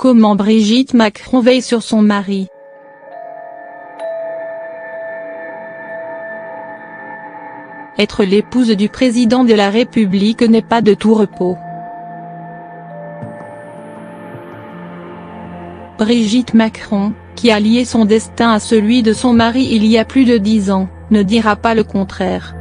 Comment Brigitte Macron veille sur son mari. Être l'épouse du président de la République n'est pas de tout repos. Brigitte Macron, qui a lié son destin à celui de son mari il y a plus de 10 ans, ne dira pas le contraire.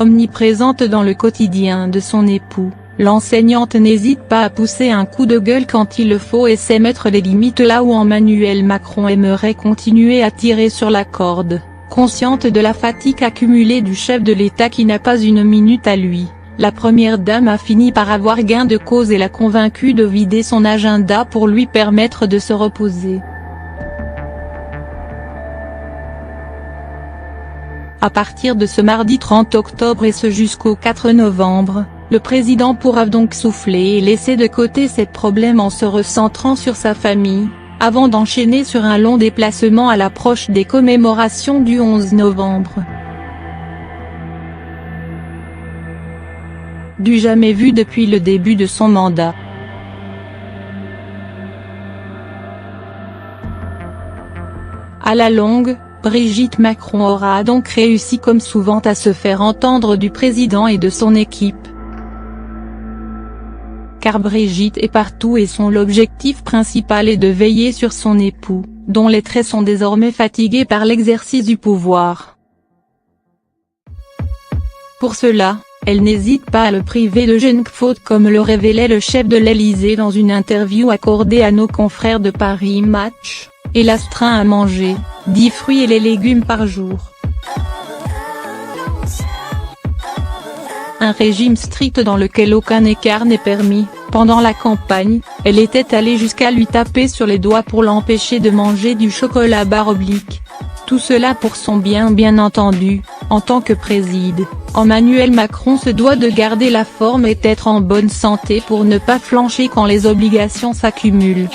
Omniprésente dans le quotidien de son époux, l'enseignante n'hésite pas à pousser un coup de gueule quand il le faut et sait mettre les limites là où Emmanuel Macron aimerait continuer à tirer sur la corde. Consciente de la fatigue accumulée du chef de l'État qui n'a pas une minute à lui, la première dame a fini par avoir gain de cause et l'a convaincu de vider son agenda pour lui permettre de se reposer. À partir de ce mardi 30 octobre et ce jusqu'au 4 novembre, le président pourra donc souffler et laisser de côté ses problèmes en se recentrant sur sa famille, avant d'enchaîner sur un long déplacement à l'approche des commémorations du 11 novembre. Du jamais vu depuis le début de son mandat. À la longue, Brigitte Macron aura donc réussi comme souvent à se faire entendre du président et de son équipe. Car Brigitte est partout et l'objectif principal est de veiller sur son époux, dont les traits sont désormais fatigués par l'exercice du pouvoir. Pour cela, elle n'hésite pas à le priver de junk food comme le révélait le chef de l'Élysée dans une interview accordée à nos confrères de Paris Match, et l'astreint à manger 10 fruits et les légumes par jour. Un régime strict dans lequel aucun écart n'est permis. Pendant la campagne, elle était allée jusqu'à lui taper sur les doigts pour l'empêcher de manger du chocolat barre oblique. Tout cela pour son bien entendu. En tant que président, Emmanuel Macron se doit de garder la forme et d'être en bonne santé pour ne pas flancher quand les obligations s'accumulent.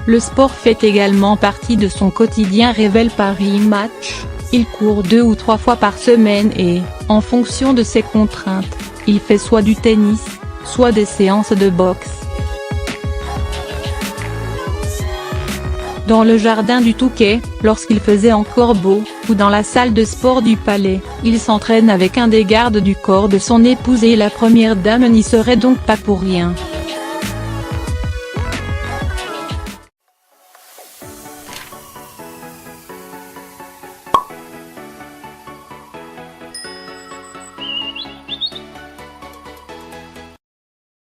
Le sport fait également partie de son quotidien, révèle Paris Match. Il court 2 ou 3 fois par semaine et, en fonction de ses contraintes, il fait soit du tennis, soit des séances de boxe. Dans le jardin du Touquet, lorsqu'il faisait encore beau, ou dans la salle de sport du Palais, il s'entraîne avec un des gardes du corps de son épouse et la première dame n'y serait donc pas pour rien.